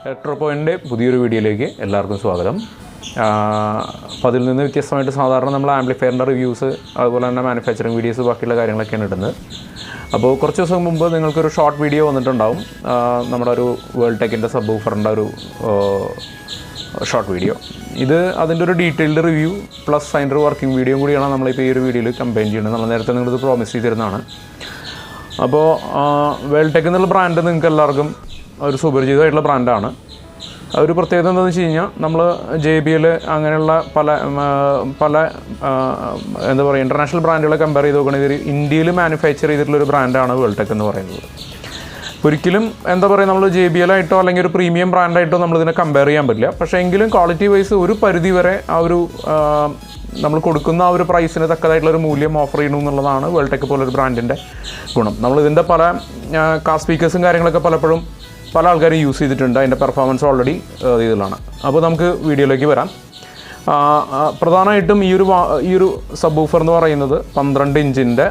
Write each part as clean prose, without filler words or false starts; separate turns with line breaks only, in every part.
Electropoint പുതിയൊരു വീഡിയോയിലേക്ക് എല്ലാവർക്കും സ്വാഗതം. അപ്പോൾ അതിൽ നിന്ന് വ്യത്യസ്തമായിട്ട് സാധാരണ നമ്മൾ ആംപ്ലിഫയറിൻ്റെ റിവ്യൂസ് അതുപോലെ തന്നെ മാനുഫാക്ചറിങ് വീഡിയോസ് ബാക്കിയുള്ള കാര്യങ്ങളൊക്കെയാണ് ഇടുന്നത്. അപ്പോൾ കുറച്ച് ദിവസം മുമ്പ് നിങ്ങൾക്കൊരു ഷോർട്ട് വീഡിയോ വന്നിട്ടുണ്ടാവും. നമ്മുടെ ഒരു വേൾഡ് ടെക്കിൻ്റെ സബ് വൂഫറിൻ്റെ ഒരു ഷോർട്ട് വീഡിയോ. ഇത് അതിൻ്റെ ഒരു ഡീറ്റെയിൽഡ് റിവ്യൂ പ്ലസ് അതിൻ്റെ ഒരു വർക്കിംഗ് വീഡിയോ കൂടിയാണ് നമ്മളിപ്പോൾ ഈ ഒരു വീഡിയോയിൽ കമ്പൈൻ ചെയ്യുന്നത്. നമ്മൾ നേരത്തെ നിങ്ങളിത് പ്രോമിസ് ചെയ്തിരുന്നതാണ്. അപ്പോൾ വേൾഡ് ടെക് എന്നുള്ള ബ്രാൻഡ് നിങ്ങൾക്ക് എല്ലാവർക്കും ഒരു സുപരിചിതമായിട്ടുള്ള ബ്രാൻഡാണ്. ഒരു പ്രത്യേകത എന്താണെന്ന് വെച്ച് കഴിഞ്ഞാൽ നമ്മൾ JBL അങ്ങനെയുള്ള പല എന്താ പറയുക ഇൻ്റർനാഷണൽ ബ്രാൻഡുകളെ കമ്പയർ ചെയ്ത് നോക്കുകയാണെങ്കിൽ ഇന്ത്യയിൽ മാനുഫാക്ചർ ചെയ്തിട്ടുള്ളൊരു ബ്രാൻഡാണ് വേൾഡ് ടെക് എന്ന് പറയുന്നത്. ഒരിക്കലും എന്താ പറയുക നമ്മൾ JBL ആയിട്ടോ അല്ലെങ്കിൽ ഒരു പ്രീമിയം ബ്രാൻഡായിട്ടോ നമ്മളിതിനെ കമ്പയർ ചെയ്യാൻ പറ്റില്ല. പക്ഷേ എങ്കിലും ക്വാളിറ്റി വൈസ് ഒരു പരിധി വരെ ആ ഒരു നമ്മൾ കൊടുക്കുന്ന ആ ഒരു പ്രൈസിന് തക്കതായിട്ടുള്ളൊരു മൂല്യം ഓഫർ ചെയ്യണം എന്നുള്ളതാണ് വേൾഡ് ടെക് പോലൊരു ബ്രാൻഡിൻ്റെ ഗുണം. നമ്മളിതിൻ്റെ പല കാർ സ്പീക്കേഴ്സും കാര്യങ്ങളൊക്കെ പലപ്പോഴും പല ആൾക്കാരും യൂസ് ചെയ്തിട്ടുണ്ട്. അതിൻ്റെ പെർഫോമൻസ് ഓൾറെഡി ഇതിലാണ്. അപ്പോൾ നമുക്ക് വീഡിയോയിലേക്ക് വരാം. പ്രധാനമായിട്ടും ഈ ഒരു സബ് വൂഫർ എന്ന് പറയുന്നത് 12 ഇഞ്ചിൻ്റെ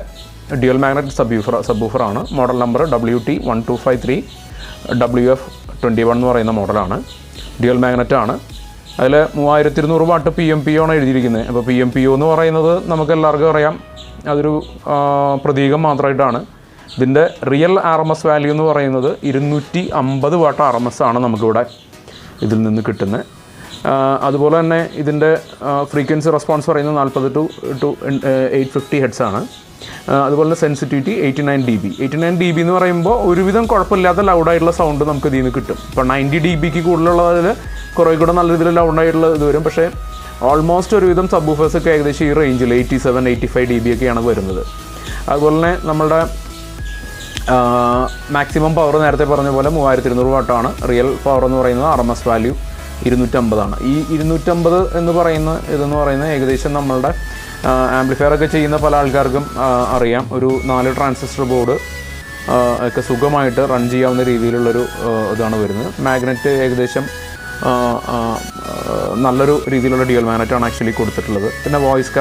ഡ്യുവൽ മാഗ്നറ്റ് സബ് വൂഫറാണ്. മോഡൽ നമ്പർ WT1253 WF21 എന്ന് പറയുന്ന മോഡലാണ്. ഡ്യുവൽ മാഗ്നറ്റ് ആണ്. അതിൽ 3200 വാട്ട് PMPO ആണ് എഴുതിയിരിക്കുന്നത്. അപ്പോൾ PMPO എന്ന് പറയുന്നത് നമുക്ക് എല്ലാവർക്കും അറിയാം, അതൊരു പ്രതീകം മാത്രമായിട്ടാണ്. ഇതിൻ്റെ റിയൽ RMS വാല്യൂ എന്ന് പറയുന്നത് 250 വാട്ട് RMS ആണ് നമുക്കിവിടെ ഇതിൽ നിന്ന് കിട്ടുന്നത്. അതുപോലെ തന്നെ ഇതിൻ്റെ ഫ്രീക്വൻസി റെസ്പോൺസ് പറയുന്നത് 40 to 850 ഹെഡ്സ് ആണ്. അതുപോലെ തന്നെ സെൻസിറ്റിവിറ്റി 89 dB. 89 dB എന്ന് പറയുമ്പോൾ ഒരുവിധം കുഴപ്പമില്ലാത്ത ലൗഡായിട്ടുള്ള സൗണ്ട് നമുക്ക് ഇതിൽ നിന്ന് കിട്ടും. ഇപ്പോൾ 90 dBക്ക് കൂടുതലുള്ളതിൽ കുറേ കൂടെ നല്ല രീതിയിൽ ലൗഡായിട്ടുള്ള ഇത് വരും. പക്ഷേ ഓൾമോസ്റ്റ് ഒരുവിധം സബ് വൂഫേഴ്സൊക്കെ ഏകദേശം ഈ റേഞ്ചിൽ 87-85 dB ഒക്കെയാണ് വരുന്നത്. അതുപോലെ തന്നെ നമ്മളുടെ മാക്സിമം പവർ നേരത്തെ പറഞ്ഞ പോലെ 3200 വാട്ടാണ്. റിയൽ പവർ എന്ന് പറയുന്നത് RMS വാല്യൂ 250 ആണ്. ഈ 250 എന്ന് പറയുന്നത് ഏകദേശം നമ്മളുടെ ആംപ്ലിഫയറൊക്കെ ചെയ്യുന്ന പല ആൾക്കാർക്കും അറിയാം. ഒരു 4 ട്രാൻസിസ്റ്റർ ബോർഡ് ഒക്കെ സുഖമായിട്ട് റൺ ചെയ്യാവുന്ന രീതിയിലുള്ളൊരു ഇതാണ് വരുന്നത്. മാഗ്നറ്റ് ഏകദേശം നല്ലൊരു രീതിയിലുള്ള ഡ്യുവൽ മാഗ്നറ്റാണ് ആക്ച്വലി കൊടുത്തിട്ടുള്ളത്. പിന്നെ വോയിസ്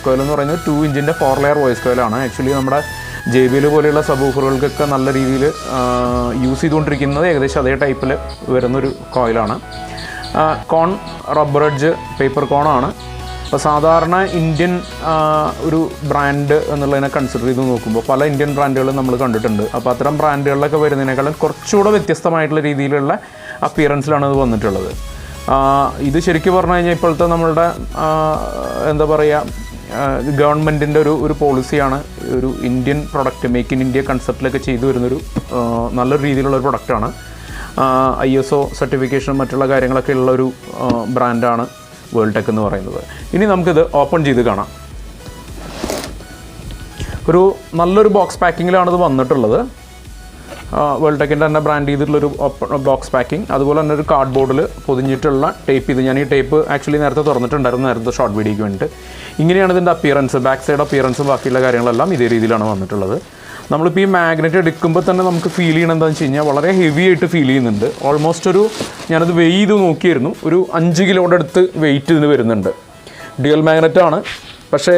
കോയിൽ എന്ന് പറയുന്നത് 2 ഇഞ്ചിൻ്റെ 4 ലെയർ വോയിസ് കോയിലാണ്. ആക്ച്വലി നമ്മുടെ JBL പോലെയുള്ള സബ് വൂഫറുകൾക്കൊക്കെ നല്ല രീതിയിൽ യൂസ് ചെയ്തുകൊണ്ടിരിക്കുന്നത് ഏകദേശം അതേ ടൈപ്പിൽ വരുന്നൊരു കോയിലാണ്. കോൺ റബ്ബർ എഡ്ജ് പേപ്പർ കോണാണ്. അപ്പോൾ സാധാരണ ഇന്ത്യൻ ഒരു ബ്രാൻഡ് എന്നുള്ളതിനെ കൺസിഡർ ചെയ്ത് നോക്കുമ്പോൾ പല ഇന്ത്യൻ ബ്രാൻഡുകളും നമ്മൾ കണ്ടിട്ടുണ്ട്. അപ്പോൾ അത്തരം ബ്രാൻഡുകളിലൊക്കെ വരുന്നതിനേക്കാളും കുറച്ചുകൂടെ വ്യത്യസ്തമായിട്ടുള്ള രീതിയിലുള്ള അപ്പിയറൻസിലാണ് ഇത് വന്നിട്ടുള്ളത്. ഇത് ശരിക്കും പറഞ്ഞു കഴിഞ്ഞാൽ ഇപ്പോഴത്തെ നമ്മളുടെ എന്താ പറയുക ഗവൺമെൻറ്റിൻ്റെ ഒരു പോളിസിയാണ്. ഒരു Indian product make in India കൺസെപ്റ്റിലൊക്കെ ചെയ്തു വരുന്നൊരു നല്ലൊരു രീതിയിലുള്ളൊരു പ്രൊഡക്റ്റാണ്. ISO സർട്ടിഫിക്കേഷൻ മറ്റുള്ള കാര്യങ്ങളൊക്കെ ഉള്ളൊരു ബ്രാൻഡാണ് വേൾഡ് ടെക് എന്ന് പറയുന്നത്. ഇനി നമുക്കിത് ഓപ്പൺ ചെയ്ത് കാണാം. ഒരു നല്ലൊരു ബോക്സ് പാക്കിങ്ങിലാണിത് വന്നിട്ടുള്ളത്. വേൾഡ് ടെക്കിൻ്റെ തന്നെ ബ്രാൻഡ് ചെയ്തിട്ടുള്ളൊരു ബോക്സ് പാക്കിംഗ്. അതുപോലെ തന്നെ ഒരു കാർഡ് ബോർഡിൽ പൊതിഞ്ഞിട്ടുള്ള ടേപ്പ്. ഇത് ഞാൻ ഈ ടേപ്പ് ആക്ച്വലി നേരത്തെ തുറന്നിട്ടുണ്ടായിരുന്നു നേരത്തെ ഷോർട്ട് വീഡിയോയ്ക്ക് വേണ്ടിയിട്ട്. ഇങ്ങനെയാണ് ഇതിൻ്റെ അപ്പിയറൻസ്. ബാക്ക് സൈഡ് അപ്പിയറൻസും ബാക്കിയുള്ള കാര്യങ്ങളെല്ലാം ഇതേ രീതിയിലാണ് വന്നിട്ടുള്ളത്. നമ്മളിപ്പോൾ ഈ മാഗ്നറ്റ് എടുക്കുമ്പോൾ തന്നെ നമുക്ക് ഫീൽ ചെയ്യണം എന്താണെന്ന് വെച്ച് കഴിഞ്ഞാൽ വളരെ ഹെവി ആയിട്ട് ഫീൽ ചെയ്യുന്നുണ്ട്. ഓൾമോസ്റ്റ് ഞാനത് വെയ് ചെയ്ത് നോക്കിയായിരുന്നു, ഒരു 5 കിലോയുടെ അടുത്ത് വെയിറ്റ് ഇതിന് വരുന്നുണ്ട്. ഡ്യുവൽ മാഗ്നറ്റ് ആണ്. പക്ഷേ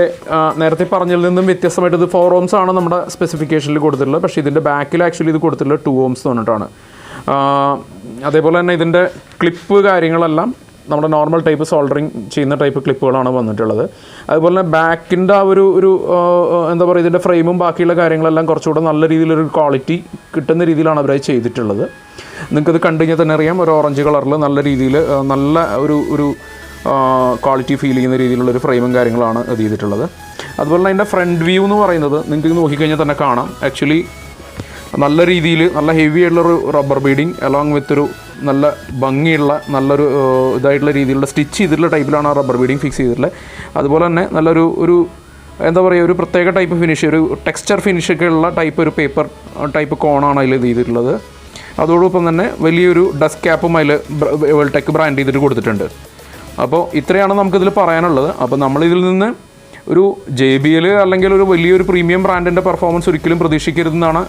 നേരത്തെ പറഞ്ഞതിൽ നിന്നും വ്യത്യസ്തമായിട്ട് ഇത് 4 ohms ആണ് നമ്മുടെ സ്പെസിഫിക്കേഷനിൽ കൊടുത്തിട്ടുള്ളത്. പക്ഷേ ഇതിൻ്റെ ബാക്കിൽ ആക്ച്വലി ഇത് കൊടുത്തിട്ടുള്ളത് 2 ohms പറഞ്ഞിട്ടാണ്. അതേപോലെ തന്നെ ഇതിൻ്റെ ക്ലിപ്പ് കാര്യങ്ങളെല്ലാം നമ്മുടെ നോർമൽ ടൈപ്പ് സോൾഡറിങ് ചെയ്യുന്ന ടൈപ്പ് ക്ലിപ്പുകളാണ് വന്നിട്ടുള്ളത്. അതുപോലെ തന്നെ ബാക്കിൻ്റെ ആ ഒരു എന്താ പറയുക ഇതിൻ്റെ ഫ്രെയിമും ബാക്കിയുള്ള കാര്യങ്ങളെല്ലാം കുറച്ചുകൂടെ നല്ല രീതിയിലൊരു ക്വാളിറ്റി കിട്ടുന്ന രീതിയിലാണ് അവരത് ചെയ്തിട്ടുള്ളത്. നിങ്ങൾക്കത് കണ്ടു കഴിഞ്ഞാൽ തന്നെ അറിയാം, ഒരു ഓറഞ്ച് കളറിൽ നല്ല രീതിയിൽ നല്ല ഒരു ക്വാളിറ്റി ഫീൽ ചെയ്യുന്ന രീതിയിലുള്ളൊരു ഫ്രെയിമും കാര്യങ്ങളാണ് ഇത് ചെയ്തിട്ടുള്ളത്. അതുപോലെ തന്നെ അതിൻ്റെ ഫ്രണ്ട് വ്യൂ എന്ന് പറയുന്നത് നിങ്ങൾക്ക് നോക്കിക്കഴിഞ്ഞാൽ തന്നെ കാണാം. ആക്ച്വലി നല്ല രീതിയിൽ നല്ല ഹെവി ആയിട്ടുള്ളൊരു റബ്ബർ ബീഡിങ് അലോങ് വിത്ത് ഒരു നല്ല ഭംഗിയുള്ള നല്ലൊരു ഇതായിട്ടുള്ള രീതിയിലുള്ള സ്റ്റിച്ച് ചെയ്തിട്ടുള്ള ടൈപ്പിലാണ് ആ റബ്ബർ ബീഡിങ് ഫിക്സ് ചെയ്തിട്ടുള്ളത്. അതുപോലെ തന്നെ നല്ലൊരു എന്താ പറയുക ഒരു പ്രത്യേക ടൈപ്പ് ഫിനിഷ്, ഒരു ടെക്സ്ചർ ഫിനിഷൊക്കെ ഉള്ള ടൈപ്പ് ഒരു പേപ്പർ ടൈപ്പ് കോണാണ് അതിൽ ഇത് ചെയ്തിട്ടുള്ളത്. അതോടൊപ്പം തന്നെ വലിയൊരു ഡസ്റ്റ് ക്യാപ്പും അതിൽ വേൾഡ് ടെക് ബ്രാൻഡ് ചെയ്തിട്ട് കൊടുത്തിട്ടുണ്ട്. അപ്പോൾ ഇത്രയാണ് നമുക്കിതിൽ പറയാനുള്ളത്. അപ്പോൾ നമ്മളിതിൽ നിന്ന് ഒരു JBL അല്ലെങ്കിൽ ഒരു വലിയൊരു പ്രീമിയം ബ്രാൻഡിൻ്റെ പെർഫോമൻസ് ഒരിക്കലും പ്രതീക്ഷിക്കരുതെന്നാണ്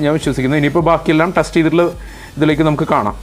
ഞാൻ വിശ്വസിക്കുന്നത്. ഇനിയിപ്പോൾ ബാക്കിയെല്ലാം ടെസ്റ്റ് ചെയ്തിട്ടുള്ള ഇതിലേക്ക് നമുക്ക് കാണാം.